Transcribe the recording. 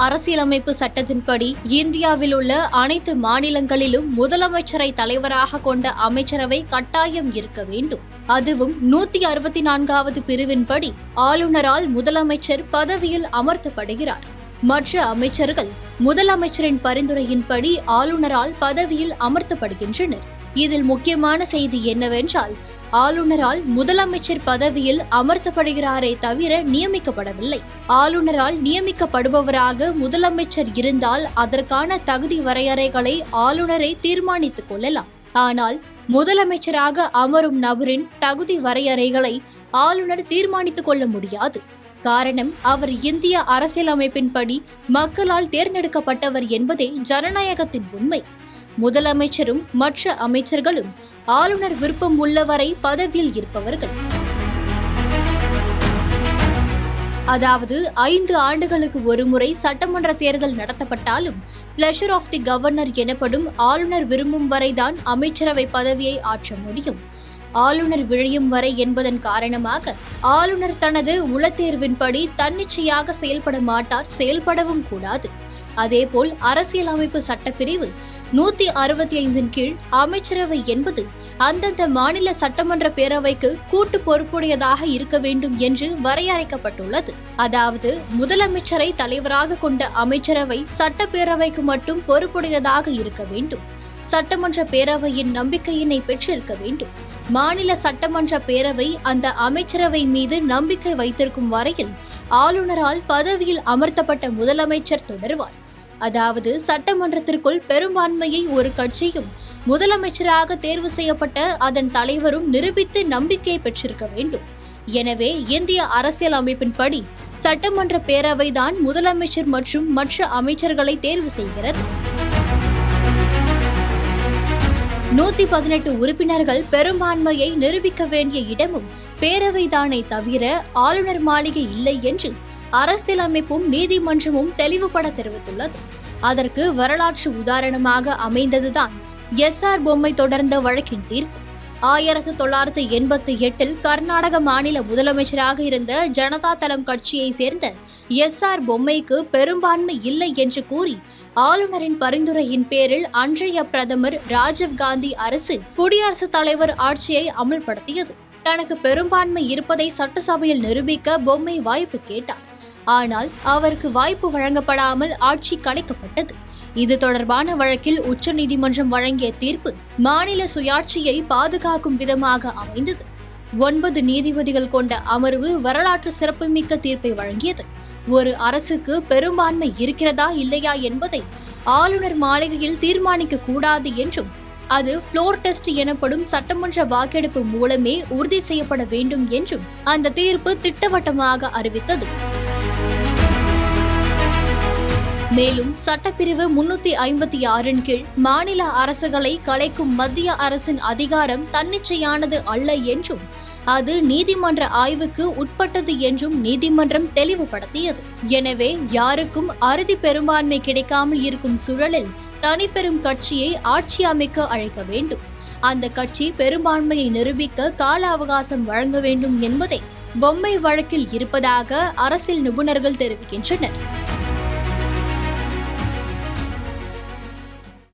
அரசியலமைப்பு சட்டத்தின்படி இந்தியாவில் உள்ள அனைத்து மாநிலங்களிலும் முதலமைச்சரை தலைவராக கொண்ட அமைச்சரவை கட்டாயம் இருக்க வேண்டும். அதுவும் 164வது பிரிவின்படி ஆளுநரால் முதலமைச்சர் பதவியில் அமர்த்தப்படுகிறார். மற்ற அமைச்சர்கள் முதலமைச்சரின் பரிந்துரையின்படி ஆளுநரால் பதவியில் அமர்த்தப்படுகின்றனர். இதில் முக்கியமான செய்தி என்னவென்றால், ஆளுநரால் முதலமைச்சர் பதவியில் அமர்த்தப்படுகிறாரே தவிர நியமிக்கப்படவில்லை. ஆளுநரால் நியமிக்கப்படுபவராக முதலமைச்சர் இருந்தால் அதற்கான தகுதி வரையறைகளை ஆளுநரை தீர்மானித்துக் கொள்ளலாம். ஆனால் முதலமைச்சராக அமரும் நபரின் தகுதி வரையறைகளை ஆளுநர் தீர்மானித்துக் கொள்ள முடியாது. காரணம், அவர் இந்திய அரசியலமைப்பின்படி மக்களால் தேர்ந்தெடுக்கப்பட்டவர் என்பதே ஜனநாயகத்தின் உண்மை. முதலமைச்சரும் மற்ற அமைச்சர்களும் ஆளுநர் விருப்பம் உள்ளவரை பதவியில் இருப்பவர்கள். அதாவது 5 ஆண்டுகளுக்கு ஒருமுறை சட்டமன்ற தேர்தல் நடத்தப்பட்டாலும் பிளஷர் ஆஃப் தி கவர்னர் எனப்படும் ஆளுநர் விரும்பும் வரைதான் அமைச்சரவை பதவியை ஆற்ற முடியும். ஆளுநர் விழையும் வரை என்பதன் காரணமாக ஆளுநர் தனது உளத்தேர்வின்படி தன்னிச்சையாக செயல்பட மாட்டார், செயல்படவும் கூடாது. அதேபோல் அரசியலமைப்பு சட்டப்பிரிவு 165 கீழ் அமைச்சரவை என்பது அந்தந்த மாநில சட்டமன்ற பேரவைக்கு கூட்டு பொறுப்புடையதாக இருக்க வேண்டும் என்று வரையறைக்கப்பட்டுள்ளது. அதாவது முதலமைச்சரை தலைவராக கொண்ட அமைச்சரவை சட்டப்பேரவைக்கு மட்டும் பொறுப்புடையதாக இருக்க வேண்டும். சட்டமன்ற பேரவையின் நம்பிக்கையினை பெற்றிருக்க வேண்டும். மாநில சட்டமன்ற பேரவை அந்த அமைச்சரவை மீது நம்பிக்கை வைத்திருக்கும் வரையில் ஆளுநரால் பதவியில் அமர்த்தப்பட்ட முதலமைச்சர் தொடர்வார். அதாவது சட்டமன்றத்திற்குள் பெரும்பான்மையை ஒரு கட்சியும் முதலமைச்சராக தேர்வு செய்யப்பட்ட அதன் தலைவரும் நிரூபித்து நம்பிக்கை பெற்றிருக்க வேண்டும். எனவே இந்திய அரசியல் அமைப்பின்படி சட்டமன்ற பேரவைதான் முதலமைச்சர் மற்றும் மற்ற அமைச்சர்களை தேர்வு செய்கிறது. 118 உறுப்பினர்கள் பெரும்பான்மையை நிரூபிக்க வேண்டிய இடமும் பேரவைதானே தவிர ஆளுநர் மாளிகை இல்லை என்று அரசியலமைப்பும் நீதிமன்றமும் தெளிவுபட தெரிவித்துள்ளது. அதற்கு வரலாற்று உதாரணமாக அமைந்ததுதான் எஸ்.ஆர். பொம்மை தொடர்ந்த வழக்கின் தீர்ப்பு. 1988 கர்நாடக மாநில முதலமைச்சராக இருந்த ஜனதா தளம் கட்சியை சேர்ந்த எஸ்.ஆர். பொம்மைக்கு பெரும்பான்மை இல்லை என்று கூறி ஆளுநரின் பரிந்துரையின் பேரில் அன்றைய பிரதமர் ராஜீவ் காந்தி அரசு குடியரசுத் தலைவர் ஆட்சியை அமல்படுத்தியது. தனக்கு பெரும்பான்மை இருப்பதை சட்டசபையில் நிரூபிக்க பொம்மை வாய்ப்பு கேட்டார். ஆனால் அவருக்கு வாய்ப்பு வழங்கப்படாமல் ஆட்சி கலைக்கப்பட்டது. இது தொடர்பான வழக்கில் உச்சநீதிமன்றம் வழங்கிய தீர்ப்பு மாநில சுயாட்சியை பாதுகாக்கும் விதமாக அமைந்தது. 9 நீதிபதிகள் கொண்ட அமர்வு வரலாற்று சிறப்புமிக்க தீர்ப்பை வழங்கியது. ஒரு அரசுக்கு பெரும்பான்மை இருக்கிறதா இல்லையா என்பதை ஆளுநர் மாளிகையில் தீர்மானிக்க கூடாது என்றும், அது ஃப்ளோர் டெஸ்ட் எனப்படும் சட்டமன்ற வாக்கெடுப்பு மூலமே உறுதி செய்யப்பட வேண்டும் என்றும் அந்த தீர்ப்பு திட்டவட்டமாக அறிவித்தது. மேலும் சட்டப்பிரிவு 356 கீழ் மாநில அரசுகளை கலைக்கும் மத்திய அரசின் அதிகாரம் தன்னிச்சையானது அல்ல என்றும், அது நீதிமன்ற ஆய்வுக்கு உட்பட்டது என்றும் நீதிமன்றம் தெளிவுபடுத்தியது. எனவே யாருக்கும் அறுதி பெரும்பான்மை கிடைக்காமல் இருக்கும் சூழலில் தனிப்பெரும் கட்சியை ஆட்சி அமைக்க அழைக்க வேண்டும். அந்த கட்சி பெரும்பான்மையை நிரூபிக்க கால அவகாசம் வழங்க வேண்டும் என்பதை பொம்மை வழக்கில் இருப்பதாக அரசியல் நிபுணர்கள் தெரிவிக்கின்றனர்.